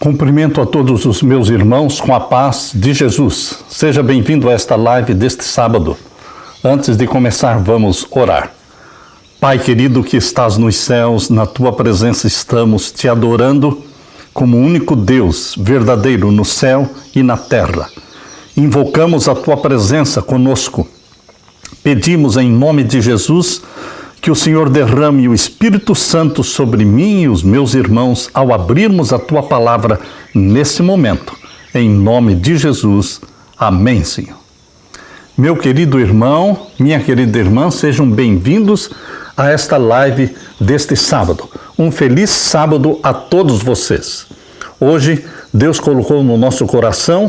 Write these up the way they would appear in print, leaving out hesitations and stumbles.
Cumprimento a todos os meus irmãos com a paz de Jesus. Seja bem-vindo a esta live deste sábado. Antes de começar, vamos orar. Pai querido que estás nos céus, na tua presença estamos te adorando como único Deus verdadeiro no céu e na terra. Invocamos a tua presença conosco. Pedimos em nome de Jesus que o Senhor derrame o Espírito Santo sobre mim e os meus irmãos ao abrirmos a tua palavra nesse momento. Em nome de Jesus. Amém, Senhor. Meu querido irmão, minha querida irmã, sejam bem-vindos a esta live deste sábado. Um feliz sábado a todos vocês. Hoje, Deus colocou no nosso coração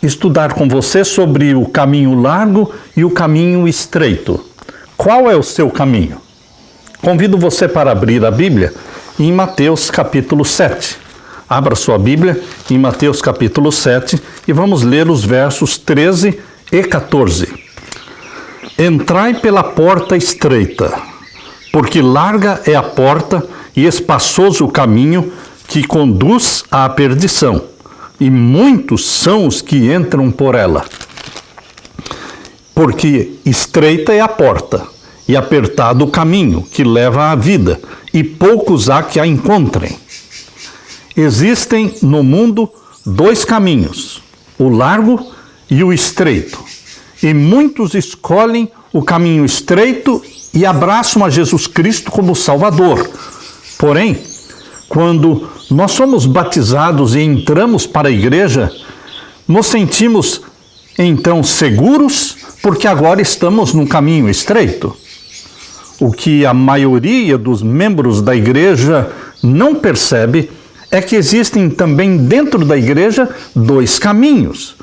estudar com você sobre o caminho largo e o caminho estreito. Qual é o seu caminho? Convido você para abrir a Bíblia em Mateus capítulo 7. Abra sua Bíblia em Mateus capítulo 7 e vamos ler os versos 13 e 14. Entrai pela porta estreita, porque larga é a porta e espaçoso o caminho que conduz à perdição, e muitos são os que entram por ela. Porque estreita é a porta, e apertado o caminho que leva à vida, e poucos há que a encontrem. Existem no mundo dois caminhos, o largo e o estreito, e muitos escolhem o caminho estreito e abraçam a Jesus Cristo como Salvador. Porém, quando nós somos batizados e entramos para a igreja, nos sentimos então seguros, porque agora estamos num caminho estreito. O que a maioria dos membros da igreja não percebe é que existem também dentro da igreja dois caminhos,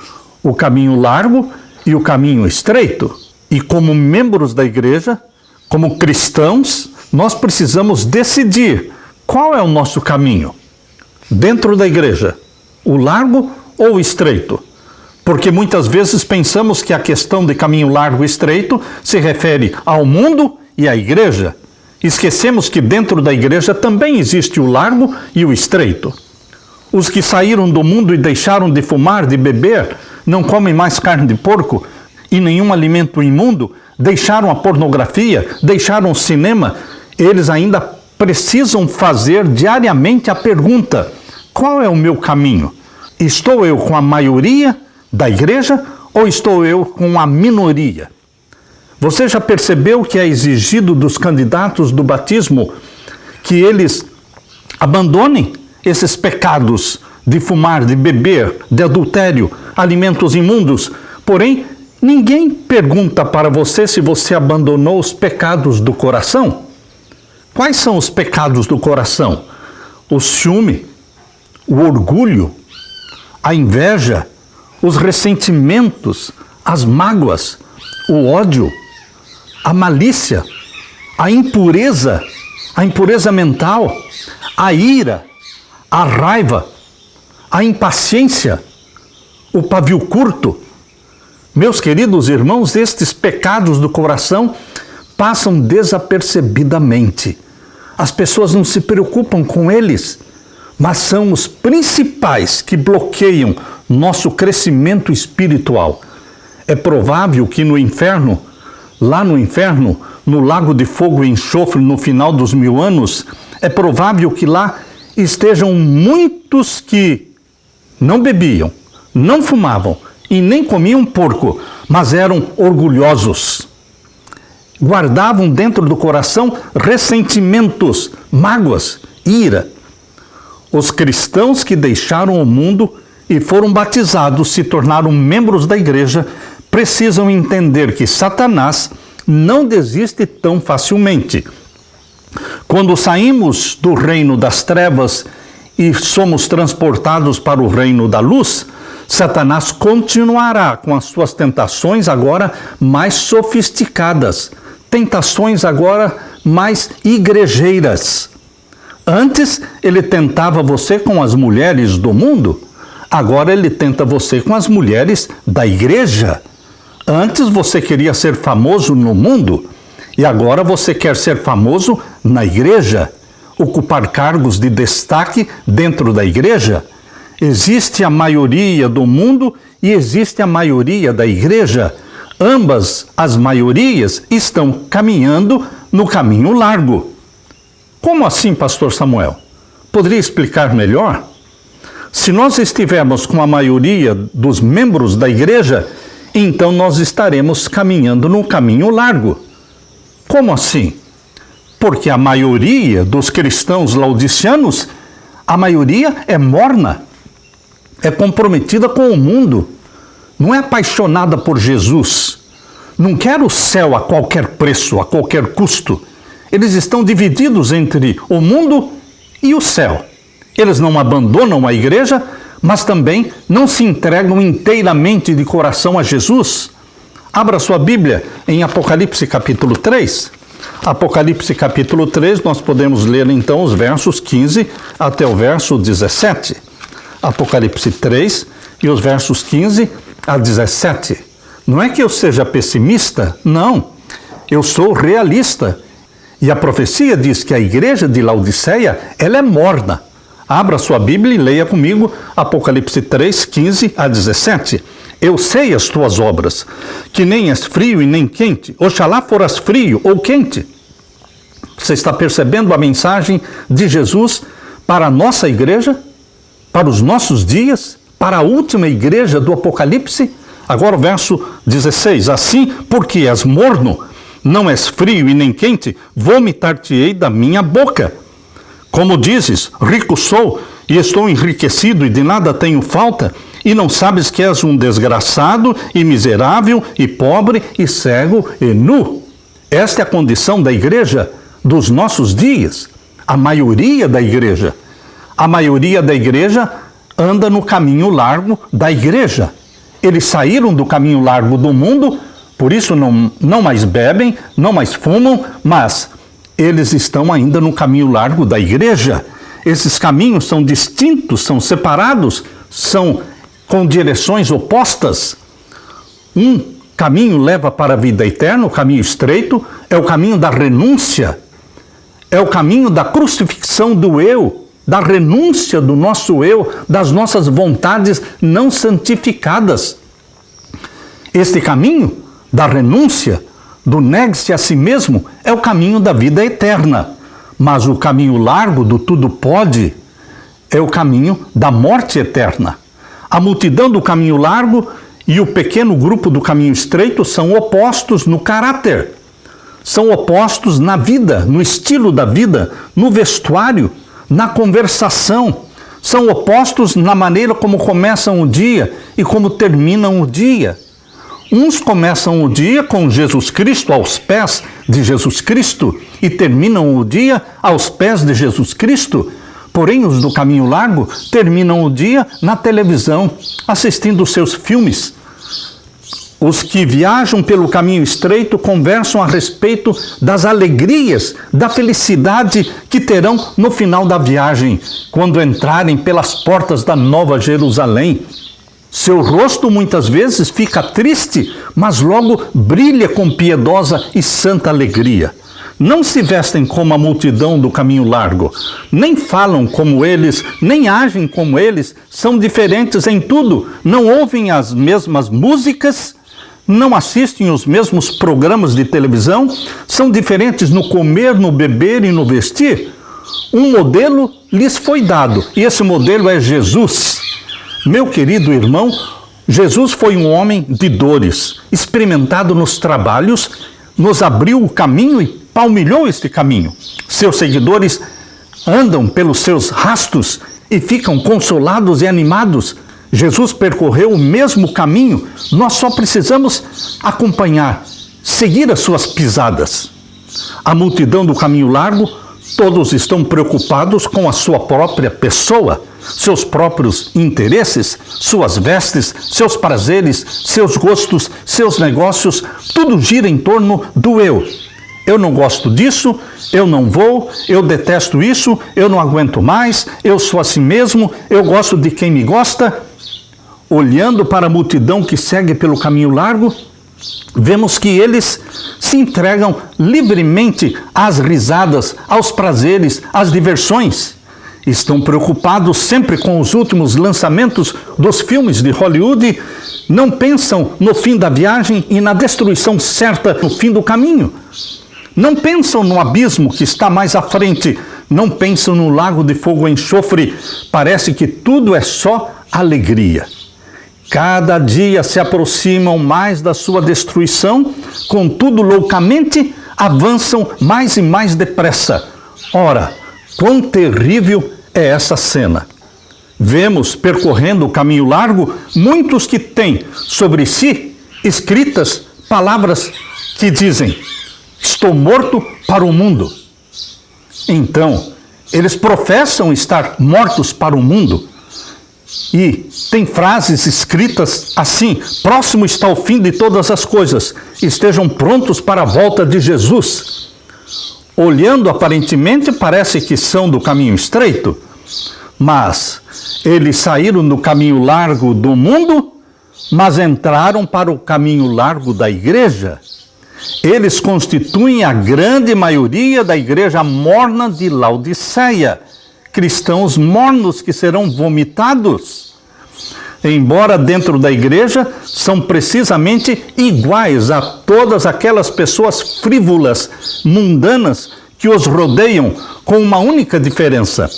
o caminho largo e o caminho estreito. E como membros da igreja, como cristãos, nós precisamos decidir qual é o nosso caminho dentro da igreja, o largo ou o estreito. Porque muitas vezes pensamos que a questão de caminho largo e estreito se refere ao mundo e à igreja. Esquecemos que dentro da igreja também existe o largo e o estreito. Os que saíram do mundo e deixaram de fumar, de beber, não comem mais carne de porco e nenhum alimento imundo, deixaram a pornografia, deixaram o cinema, eles ainda precisam fazer diariamente a pergunta: qual é o meu caminho? Estou eu com a maioria da igreja ou estou eu com a minoria? Você já percebeu que é exigido dos candidatos do batismo que eles abandonem esses pecados de fumar, de beber, de adultério, alimentos imundos? Porém, ninguém pergunta para você se você abandonou os pecados do coração. Quais são os pecados do coração? O ciúme, o orgulho, a inveja, os ressentimentos, as mágoas, o ódio, a malícia, a impureza mental, a ira, a raiva, a impaciência, o pavio curto. Meus queridos irmãos, estes pecados do coração passam desapercebidamente. As pessoas não se preocupam com eles, mas são os principais que bloqueiam nosso crescimento espiritual. É provável que lá no inferno, no lago de fogo e enxofre no final dos 1000 anos, é provável que lá estejam muitos que não bebiam, não fumavam e nem comiam porco, mas eram orgulhosos. Guardavam dentro do coração ressentimentos, mágoas, ira. Os cristãos que deixaram o mundo e foram batizados, se tornaram membros da igreja, precisam entender que Satanás não desiste tão facilmente. Quando saímos do reino das trevas e somos transportados para o reino da luz, Satanás continuará com as suas tentações agora mais sofisticadas, tentações agora mais igrejeiras. Antes ele tentava você com as mulheres do mundo, agora ele tenta você com as mulheres da igreja. Antes você queria ser famoso no mundo e agora você quer ser famoso na igreja, ocupar cargos de destaque dentro da igreja. Existe a maioria do mundo e existe a maioria da igreja. Ambas as maiorias estão caminhando no caminho largo. Como assim, pastor Samuel? Poderia explicar melhor? Se nós estivermos com a maioria dos membros da igreja, então nós estaremos caminhando no caminho largo. Como assim? Porque a maioria dos cristãos laodiceanos, a maioria é morna, é comprometida com o mundo, não é apaixonada por Jesus, não quer o céu a qualquer preço, a qualquer custo. Eles estão divididos entre o mundo e o céu. Eles não abandonam a igreja, mas também não se entregam inteiramente de coração a Jesus. Abra sua Bíblia em Apocalipse capítulo 3. Apocalipse capítulo 3, nós podemos ler então os versos 15 até o verso 17. Apocalipse 3 e os versos 15 a 17. Não é que eu seja pessimista, não. Eu sou realista. E a profecia diz que a igreja de Laodiceia, ela é morna. Abra sua Bíblia e leia comigo Apocalipse 3, 15 a 17. Eu sei as tuas obras, que nem és frio e nem quente. Oxalá foras frio ou quente. Você está percebendo a mensagem de Jesus para a nossa igreja? Para os nossos dias? Para a última igreja do Apocalipse? Agora o verso 16. Assim, porque és morno, não és frio e nem quente, vomitar-te-ei da minha boca. Como dizes, rico sou e estou enriquecido e de nada tenho falta, e não sabes que és um desgraçado e miserável e pobre e cego e nu. Esta é a condição da igreja dos nossos dias. A maioria da igreja. A maioria da igreja anda no caminho largo da igreja. Eles saíram do caminho largo do mundo, por isso não mais bebem, não mais fumam, mas eles estão ainda no caminho largo da igreja. Esses caminhos são distintos, são separados, são com direções opostas. Um caminho leva para a vida eterna, o caminho estreito, é o caminho da renúncia, é o caminho da crucifixão do eu, da renúncia do nosso eu, das nossas vontades não santificadas. Este caminho da renúncia, do negue-se a si mesmo, é o caminho da vida eterna. Mas o caminho largo do tudo pode é o caminho da morte eterna. A multidão do caminho largo e o pequeno grupo do caminho estreito são opostos no caráter. São opostos na vida, no estilo da vida, no vestuário, na conversação. São opostos na maneira como começam o dia e como terminam o dia. Uns começam o dia com Jesus Cristo, aos pés de Jesus Cristo, e terminam o dia aos pés de Jesus Cristo. Porém, os do caminho largo terminam o dia na televisão, assistindo seus filmes. Os que viajam pelo caminho estreito conversam a respeito das alegrias, da felicidade que terão no final da viagem, quando entrarem pelas portas da Nova Jerusalém. Seu rosto muitas vezes fica triste, mas logo brilha com piedosa e santa alegria. Não se vestem como a multidão do caminho largo, nem falam como eles, nem agem como eles, são diferentes em tudo, não ouvem as mesmas músicas, não assistem os mesmos programas de televisão, são diferentes no comer, no beber e no vestir. Um modelo lhes foi dado, e esse modelo é Jesus. Meu querido irmão, Jesus foi um homem de dores, experimentado nos trabalhos, nos abriu o caminho e palmilhou este caminho. Seus seguidores andam pelos seus rastros e ficam consolados e animados. Jesus percorreu o mesmo caminho, nós só precisamos acompanhar, seguir as suas pisadas. A multidão do caminho largo, todos estão preocupados com a sua própria pessoa, seus próprios interesses, suas vestes, seus prazeres, seus gostos, seus negócios, tudo gira em torno do eu. Eu não gosto disso, eu não vou, eu detesto isso, eu não aguento mais, eu sou assim mesmo, eu gosto de quem me gosta. Olhando para a multidão que segue pelo caminho largo, vemos que eles se entregam livremente às risadas, aos prazeres, às diversões. Estão preocupados sempre com os últimos lançamentos dos filmes de Hollywood, não pensam no fim da viagem e na destruição certa no fim do caminho. Não pensam no abismo que está mais à frente, não pensam no lago de fogo e enxofre. Parece que tudo é só alegria. Cada dia se aproximam mais da sua destruição, contudo, loucamente avançam mais e mais depressa. Ora, quão terrível é essa cena! Vemos, percorrendo o caminho largo, muitos que têm sobre si escritas palavras que dizem: estou morto para o mundo. Então, eles professam estar mortos para o mundo. E tem frases escritas assim: próximo está o fim de todas as coisas, estejam prontos para a volta de Jesus. Olhando aparentemente, parece que são do caminho estreito, mas eles saíram do caminho largo do mundo, mas entraram para o caminho largo da igreja. Eles constituem a grande maioria da igreja morna de Laodiceia, cristãos mornos que serão vomitados. Embora dentro da igreja são precisamente iguais a todas aquelas pessoas frívolas, mundanas, que os rodeiam, com uma única diferença: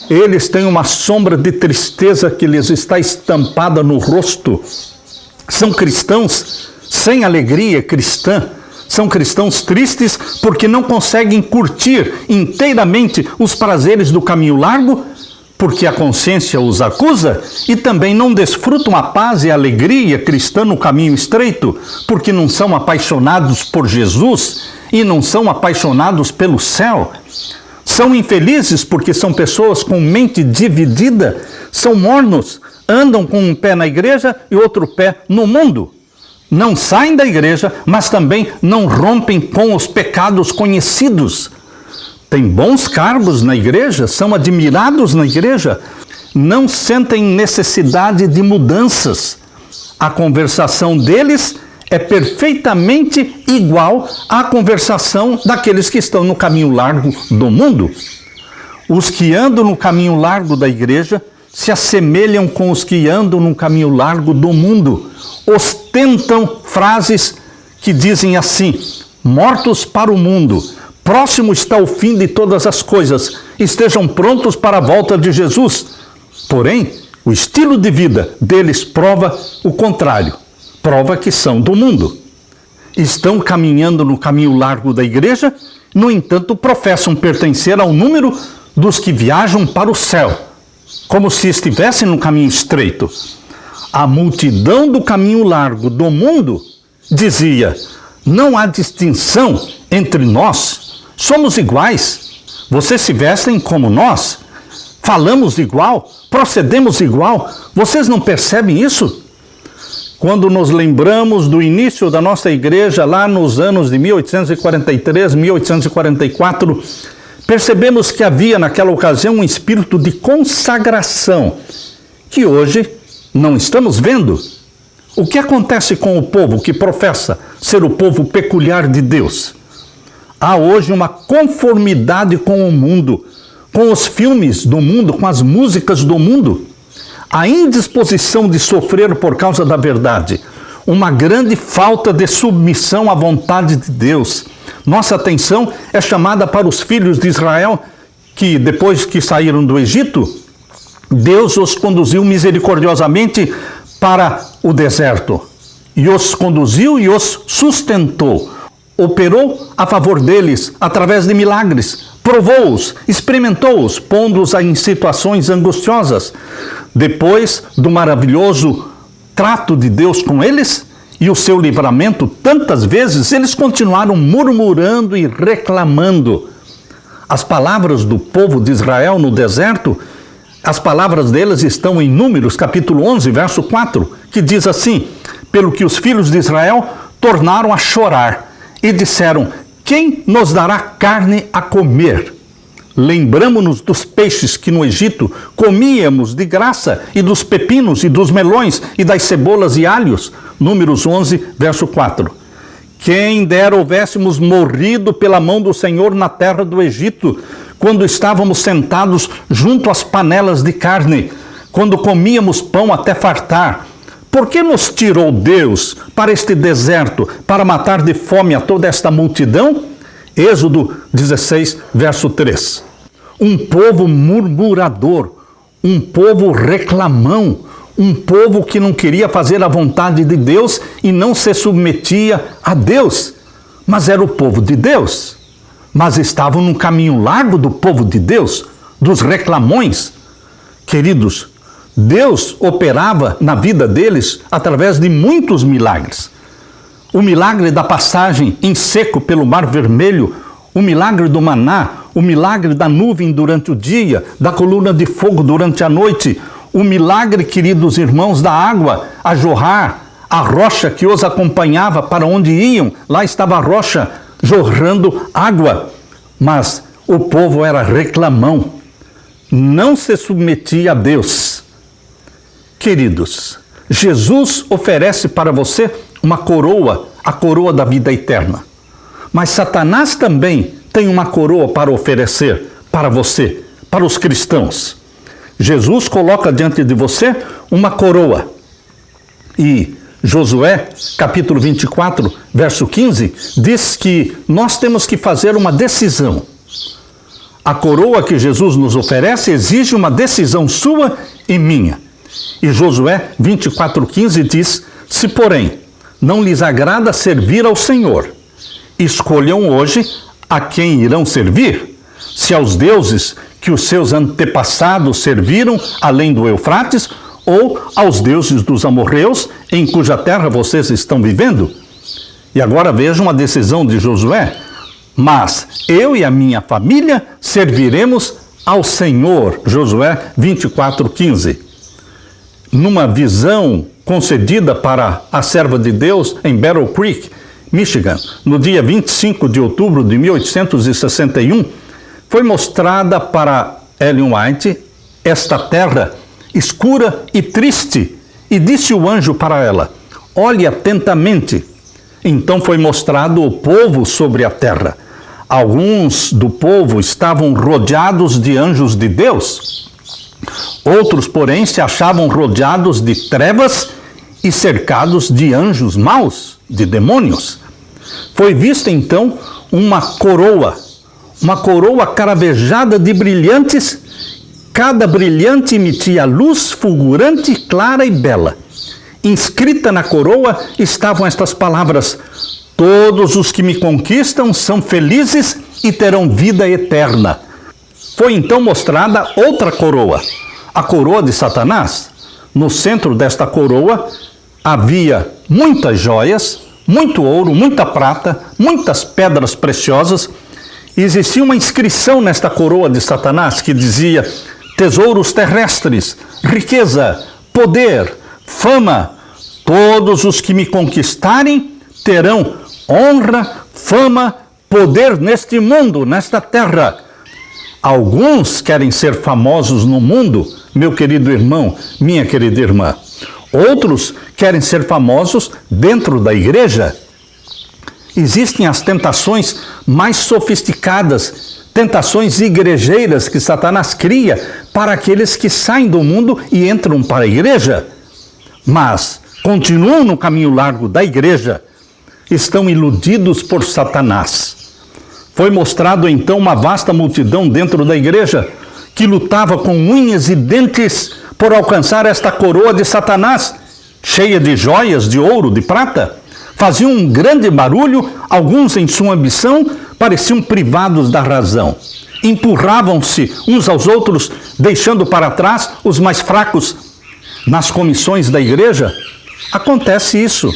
eles têm uma sombra de tristeza que lhes está estampada no rosto. São cristãos sem alegria cristã. São cristãos tristes porque não conseguem curtir inteiramente os prazeres do caminho largo, porque a consciência os acusa, e também não desfrutam a paz e a alegria cristã no caminho estreito, porque não são apaixonados por Jesus e não são apaixonados pelo céu. São infelizes porque são pessoas com mente dividida, são mornos, andam com um pé na igreja e outro pé no mundo. Não saem da igreja, mas também não rompem com os pecados conhecidos. Têm bons cargos na igreja, são admirados na igreja, não sentem necessidade de mudanças. A conversação deles é perfeitamente igual à conversação daqueles que estão no caminho largo do mundo. Os que andam no caminho largo da igreja se assemelham com os que andam no caminho largo do mundo. Ostentam frases que dizem assim: mortos para o mundo, próximo está o fim de todas as coisas, estejam prontos para a volta de Jesus. Porém, o estilo de vida deles prova o contrário, prova que são do mundo. Estão caminhando no caminho largo da igreja, no entanto, professam pertencer ao número dos que viajam para o céu, como se estivessem no caminho estreito. A multidão do caminho largo do mundo dizia: não há distinção entre nós, somos iguais, vocês se vestem como nós, falamos igual, procedemos igual, vocês não percebem isso? Quando nos lembramos do início da nossa igreja, lá nos anos de 1843, 1844, percebemos que havia naquela ocasião um espírito de consagração, que hoje não estamos vendo. O que acontece com o povo que professa ser o povo peculiar de Deus? Há hoje uma conformidade com o mundo, com os filmes do mundo, com as músicas do mundo. A indisposição de sofrer por causa da verdade, uma grande falta de submissão à vontade de Deus. Nossa atenção é chamada para os filhos de Israel, que depois que saíram do Egito, Deus os conduziu misericordiosamente para o deserto. E os conduziu e os sustentou. Operou a favor deles através de milagres. Provou-os, experimentou-os, pondo-os em situações angustiosas. Depois do maravilhoso trato de Deus com eles e o seu livramento, tantas vezes eles continuaram murmurando e reclamando. As palavras do povo de Israel no deserto, as palavras deles estão em Números, capítulo 11, verso 4, que diz assim: pelo que os filhos de Israel tornaram a chorar e disseram: quem nos dará carne a comer? Lembramo-nos dos peixes que no Egito comíamos de graça, e dos pepinos, e dos melões, e das cebolas e alhos. Números 11, verso 4. Quem dera houvéssemos morrido pela mão do Senhor na terra do Egito, quando estávamos sentados junto às panelas de carne, quando comíamos pão até fartar. Por que nos tirou Deus para este deserto, para matar de fome a toda esta multidão? Êxodo 16, verso 3. Um povo murmurador, um povo reclamão, um povo que não queria fazer a vontade de Deus e não se submetia a Deus. Mas era o povo de Deus. Mas estavam num caminho largo do povo de Deus, dos reclamões. Queridos, Deus operava na vida deles através de muitos milagres. O milagre da passagem em seco pelo Mar Vermelho, o milagre do maná, o milagre da nuvem durante o dia, da coluna de fogo durante a noite, o milagre, queridos irmãos, da água a jorrar, a rocha que os acompanhava para onde iam, lá estava a rocha jorrando água. Mas o povo era reclamão, não se submetia a Deus. Queridos, Jesus oferece para você uma coroa, a coroa da vida eterna. Mas Satanás também tem uma coroa para oferecer para você, para os cristãos. Jesus coloca diante de você uma coroa. E Josué, capítulo 24, verso 15, diz que nós temos que fazer uma decisão. A coroa que Jesus nos oferece exige uma decisão sua e minha. E Josué 24:15 diz: se porém não lhes agrada servir ao Senhor, escolham hoje a quem irão servir, se aos deuses que os seus antepassados serviram além do Eufrates, ou aos deuses dos amorreus em cuja terra vocês estão vivendo. E agora vejam a decisão de Josué: mas eu e a minha família serviremos ao Senhor. Josué 24:15. Numa visão concedida para a serva de Deus em Battle Creek, Michigan, no dia 25 de outubro de 1861, foi mostrada para Ellen White esta terra escura e triste, e disse o anjo para ela: olhe atentamente. Então foi mostrado o povo sobre a terra. Alguns do povo estavam rodeados de anjos de Deus. Outros, porém, se achavam rodeados de trevas e cercados de anjos maus, de demônios. Foi vista então uma coroa caravejada de brilhantes. Cada brilhante emitia luz fulgurante, clara e bela. Inscrita na coroa estavam estas palavras: todos os que me conquistam são felizes e terão vida eterna. Foi então mostrada outra coroa, a coroa de Satanás. No centro desta coroa havia muitas joias, muito ouro, muita prata, muitas pedras preciosas. E existia uma inscrição nesta coroa de Satanás que dizia: tesouros terrestres, riqueza, poder, fama. Todos os que me conquistarem terão honra, fama, poder neste mundo, nesta terra. Alguns querem ser famosos no mundo, meu querido irmão, minha querida irmã. Outros querem ser famosos dentro da igreja. Existem as tentações mais sofisticadas, tentações igrejeiras que Satanás cria para aqueles que saem do mundo e entram para a igreja. Mas continuam no caminho largo da igreja, estão iludidos por Satanás. Foi mostrado então uma vasta multidão dentro da igreja que lutava com unhas e dentes por alcançar esta coroa de Satanás, cheia de joias, de ouro, de prata. Faziam um grande barulho, alguns em sua ambição pareciam privados da razão. Empurravam-se uns aos outros, deixando para trás os mais fracos. Nas comissões da igreja, acontece isso.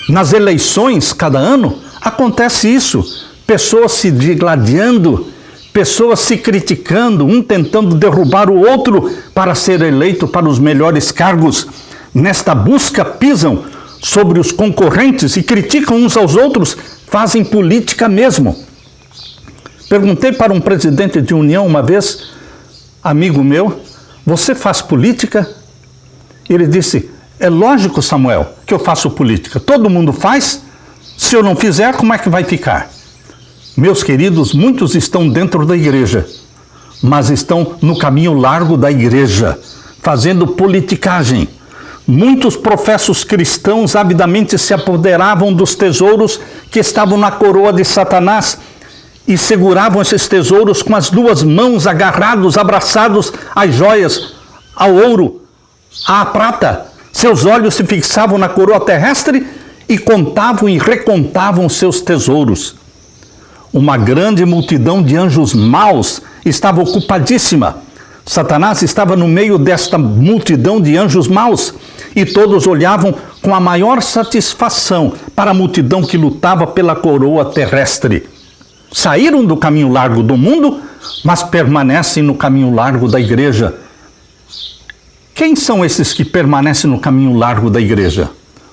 Nas eleições, cada ano, acontece isso. Pessoas se digladiando, pessoas se criticando, um tentando derrubar o outro para ser eleito para os melhores cargos. Nesta busca, pisam sobre os concorrentes e criticam uns aos outros, fazem política mesmo. Perguntei para um presidente de união uma vez, amigo meu: você faz política? Ele disse: é lógico, Samuel, que eu faço política. Todo mundo faz. Se eu não fizer, como é que vai ficar? Meus queridos, muitos estão dentro da igreja, mas estão no caminho largo da igreja, fazendo politicagem. Muitos professos cristãos avidamente se apoderavam dos tesouros que estavam na coroa de Satanás e seguravam esses tesouros com as duas mãos, agarrados, abraçados às joias, ao ouro, à prata. Seus olhos se fixavam na coroa terrestre e contavam e recontavam seus tesouros. Uma grande multidão de anjos maus estava ocupadíssima. Satanás estava no meio desta multidão de anjos maus e todos olhavam com a maior satisfação para a multidão que lutava pela coroa terrestre. Saíram do caminho largo do mundo, mas permanecem no caminho largo da igreja. Quem são esses que permanecem no caminho largo da igreja?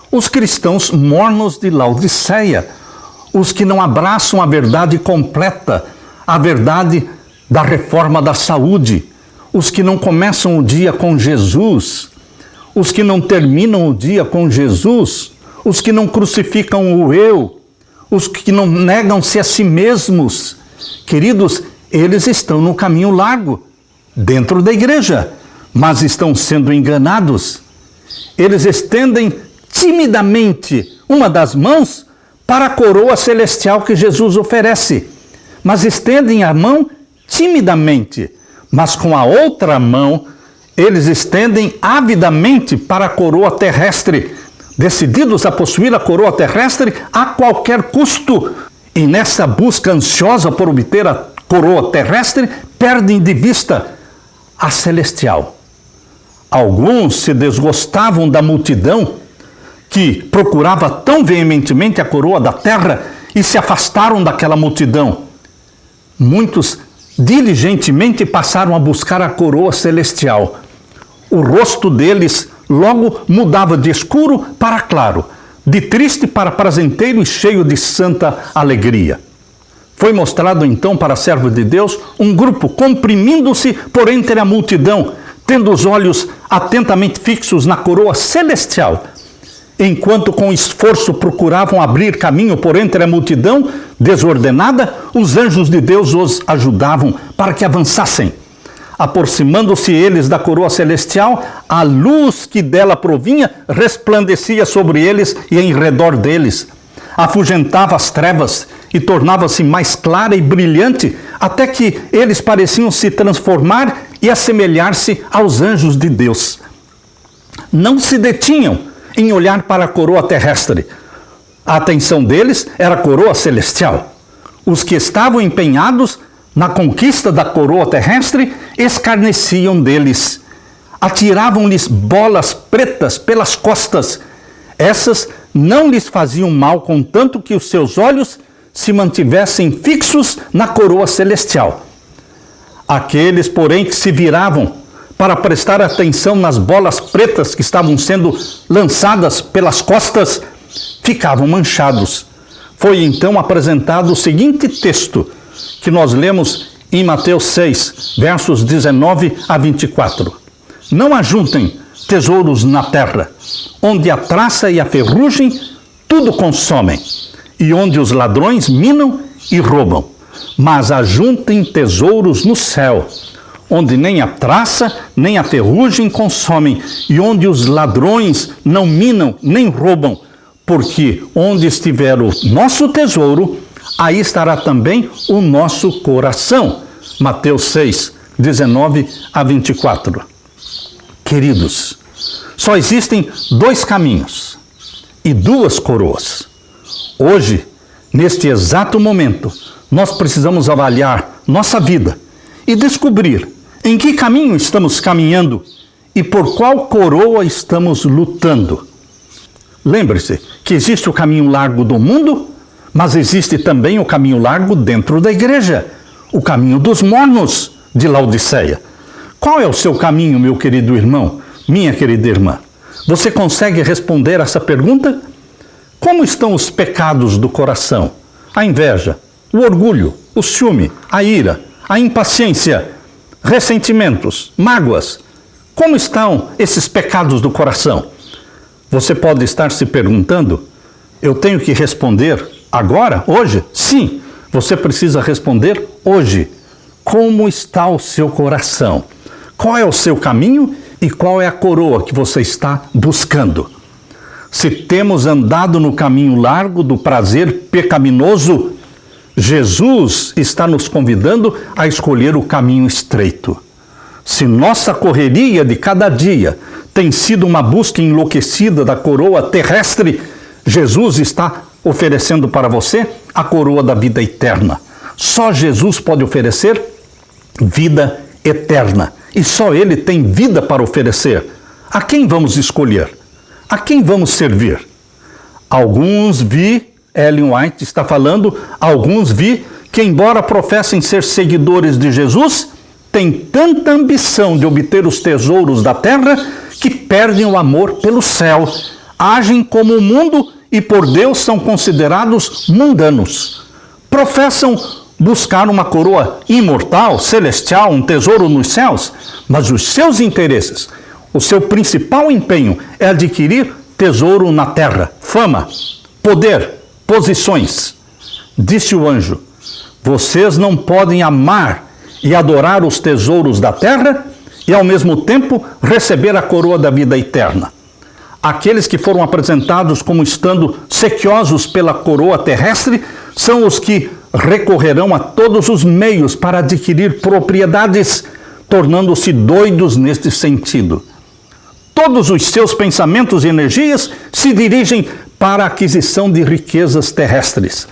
Os cristãos mornos de Laodiceia, os que não abraçam a verdade completa, a verdade da reforma da saúde, os que não começam o dia com Jesus, os que não terminam o dia com Jesus, os que não crucificam o eu, os que não negam-se a si mesmos. Queridos, eles estão no caminho largo, dentro da igreja, mas estão sendo enganados. Eles estendem timidamente uma das mãos para a coroa celestial que Jesus oferece, mas estendem a mão timidamente, mas com a outra mão eles estendem avidamente para a coroa terrestre, decididos a possuir a coroa terrestre a qualquer custo. E nessa busca ansiosa por obter a coroa terrestre, perdem de vista a celestial. Alguns se desgostavam da multidão que procurava tão veementemente a coroa da terra e se afastaram daquela multidão. Muitos diligentemente passaram a buscar a coroa celestial. O rosto deles logo mudava de escuro para claro, de triste para prazenteiro e cheio de santa alegria. Foi mostrado então para servo de Deus um grupo comprimindo-se por entre a multidão, tendo os olhos atentamente fixos na coroa celestial, enquanto com esforço procuravam abrir caminho por entre a multidão desordenada, os anjos de Deus os ajudavam para que avançassem. Aproximando-se eles da coroa celestial, a luz que dela provinha resplandecia sobre eles e em redor deles. Afugentava as trevas e tornava-se mais clara e brilhante, até que eles pareciam se transformar e assemelhar-se aos anjos de Deus. Não se detinham em olhar para a coroa terrestre. A atenção deles era a coroa celestial. Os que estavam empenhados na conquista da coroa terrestre escarneciam deles. Atiravam-lhes bolas pretas pelas costas. Essas não lhes faziam mal, contanto que os seus olhos se mantivessem fixos na coroa celestial. Aqueles, porém, que se viravam para prestar atenção nas bolas pretas que estavam sendo lançadas pelas costas, ficavam manchados. Foi então apresentado o seguinte texto, que nós lemos em Mateus 6, versos 19 a 24. Não ajuntem tesouros na terra, onde a traça e a ferrugem tudo consomem, e onde os ladrões minam e roubam. Mas ajuntem tesouros no céu, onde nem a traça nem a ferrugem consomem, e onde os ladrões não minam nem roubam, porque onde estiver o nosso tesouro, aí estará também o nosso coração. Mateus 6, 19 a 24. Queridos, só existem dois caminhos e duas coroas. Hoje, neste exato momento, nós precisamos avaliar nossa vida e descobrir em que caminho estamos caminhando e por qual coroa estamos lutando. Lembre-se que existe o caminho largo do mundo, mas existe também o caminho largo dentro da igreja, o caminho dos mornos de Laodiceia. Qual é o seu caminho, meu querido irmão, minha querida irmã? Você consegue responder essa pergunta? Como estão os pecados do coração? A inveja, o orgulho, o ciúme, a ira, a impaciência, ressentimentos, mágoas. Como estão esses pecados do coração? Você pode estar se perguntando, eu tenho que responder agora, hoje? Sim, você precisa responder hoje. Como está o seu coração? Qual é o seu caminho e qual é a coroa que você está buscando? Se temos andado no caminho largo do prazer pecaminoso, Jesus está nos convidando a escolher o caminho estreito. Se nossa correria de cada dia tem sido uma busca enlouquecida da coroa terrestre, Jesus está oferecendo para você a coroa da vida eterna. Só Jesus pode oferecer vida eterna. E só Ele tem vida para oferecer. A quem vamos escolher? A quem vamos servir? Ellen White está falando, alguns que, embora professem ser seguidores de Jesus, têm tanta ambição de obter os tesouros da terra que perdem o amor pelo céu, agem como o mundo e por Deus são considerados mundanos. Professam buscar uma coroa imortal, celestial, um tesouro nos céus, mas os seus interesses, o seu principal empenho é adquirir tesouro na terra, fama, poder, posições. Disse o anjo: vocês não podem amar e adorar os tesouros da terra e ao mesmo tempo receber a coroa da vida eterna. Aqueles que foram apresentados como estando sequiosos pela coroa terrestre são os que recorrerão a todos os meios para adquirir propriedades, tornando-se doidos neste sentido. Todos os seus pensamentos e energias se dirigem para a aquisição de riquezas terrestres.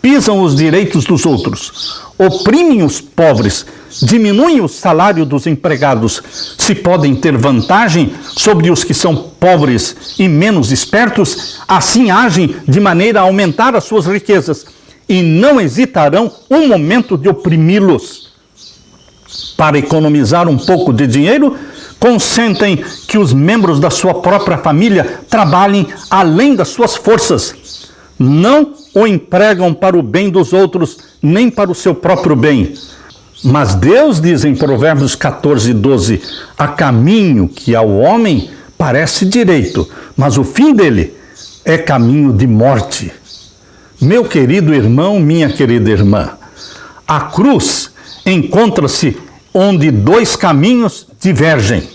Pisam os direitos dos outros, oprimem os pobres, diminuem o salário dos empregados. Se podem ter vantagem sobre os que são pobres e menos espertos, assim agem de maneira a aumentar as suas riquezas e não hesitarão um momento de oprimi-los. Para economizar um pouco de dinheiro, consentem que os membros da sua própria família trabalhem além das suas forças. Não o empregam para o bem dos outros, nem para o seu próprio bem. Mas Deus diz em Provérbios 14:12, há caminho que ao homem parece direito, mas o fim dele é caminho de morte. Meu querido irmão, minha querida irmã, a cruz encontra-se onde dois caminhos divergem.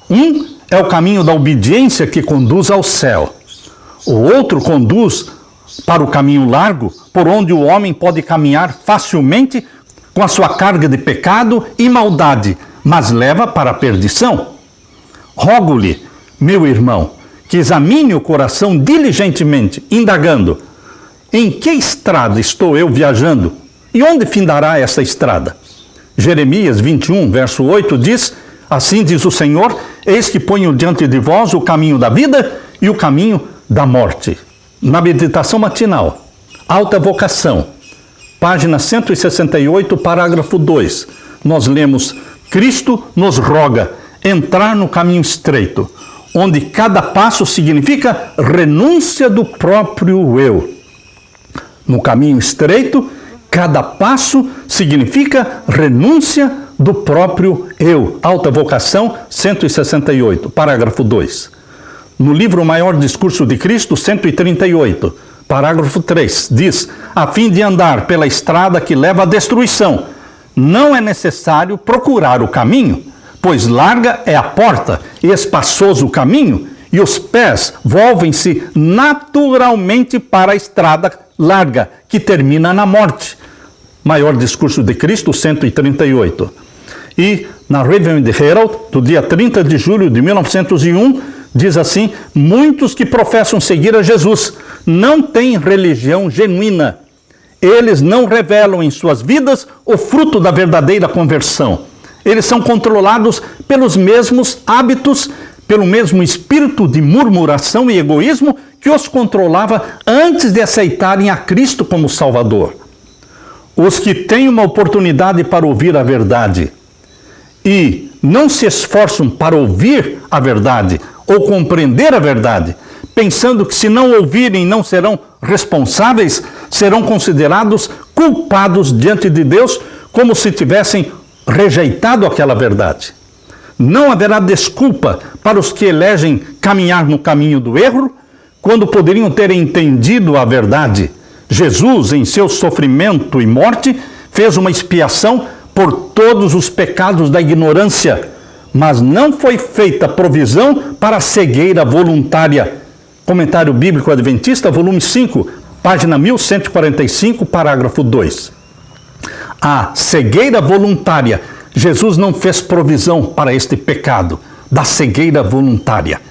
Um é o caminho da obediência que conduz ao céu. O outro conduz para o caminho largo, por onde o homem pode caminhar facilmente com a sua carga de pecado e maldade, mas leva para a perdição. Rogo-lhe, meu irmão, que examine o coração diligentemente, indagando: em que estrada estou eu viajando? E onde findará essa estrada? Jeremias 21, verso 8 diz: assim diz o Senhor, eis que ponho diante de vós o caminho da vida e o caminho da morte. Na meditação matinal, alta vocação, página 168, parágrafo 2, nós lemos: Cristo nos roga entrar no caminho estreito, onde cada passo significa renúncia do próprio eu. No caminho estreito, cada passo significa renúncia do próprio eu. Alta vocação 168, parágrafo 2. No livro O Maior Discurso de Cristo, 138, parágrafo 3, diz: a fim de andar pela estrada que leva à destruição, não é necessário procurar o caminho, pois larga é a porta e espaçoso o caminho, e os pés volvem-se naturalmente para a estrada larga, que termina na morte. Maior Discurso de Cristo, 138. E na Review Herald, do dia 30 de julho de 1901, diz assim: muitos que professam seguir a Jesus não têm religião genuína. Eles não revelam em suas vidas o fruto da verdadeira conversão. Eles são controlados pelos mesmos hábitos, pelo mesmo espírito de murmuração e egoísmo que os controlava antes de aceitarem a Cristo como Salvador. Os que têm uma oportunidade para ouvir a verdade e não se esforçam para ouvir a verdade ou compreender a verdade, pensando que se não ouvirem não serão responsáveis, serão considerados culpados diante de Deus, como se tivessem rejeitado aquela verdade. Não haverá desculpa para os que elegem caminhar no caminho do erro, quando poderiam ter entendido a verdade. Jesus, em seu sofrimento e morte, fez uma expiação por todos os pecados da ignorância, mas não foi feita provisão para a cegueira voluntária. Comentário Bíblico Adventista, volume 5, página 1145, parágrafo 2. A cegueira voluntária, Jesus não fez provisão para este pecado da cegueira voluntária.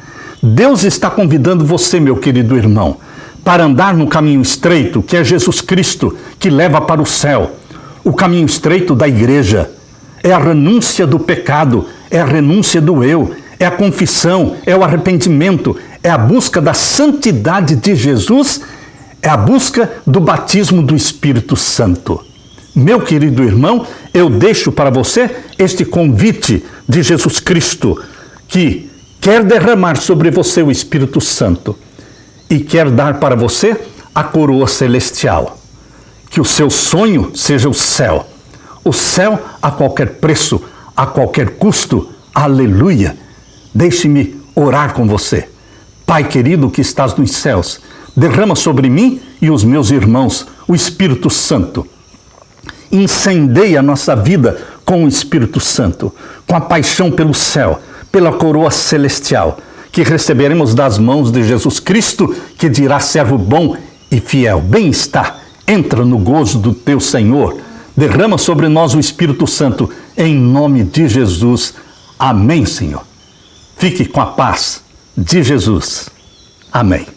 Deus está convidando você, meu querido irmão, para andar no caminho estreito, que é Jesus Cristo, que leva para o céu. O caminho estreito da igreja é a renúncia do pecado, é a renúncia do eu, é a confissão, é o arrependimento, é a busca da santidade de Jesus, é a busca do batismo do Espírito Santo. Meu querido irmão, eu deixo para você este convite de Jesus Cristo, que quer derramar sobre você o Espírito Santo e quer dar para você a coroa celestial. Que o seu sonho seja o céu a qualquer preço, a qualquer custo. Aleluia! Deixe-me orar com você. Pai querido que estás nos céus, derrama sobre mim e os meus irmãos o Espírito Santo. Incendeia a nossa vida com o Espírito Santo, com a paixão pelo céu, pela coroa celestial, que receberemos das mãos de Jesus Cristo, que dirá: servo bom e fiel, bem está, entra no gozo do teu Senhor. Derrama sobre nós o Espírito Santo, em nome de Jesus. Amém, Senhor. Fique com a paz de Jesus. Amém.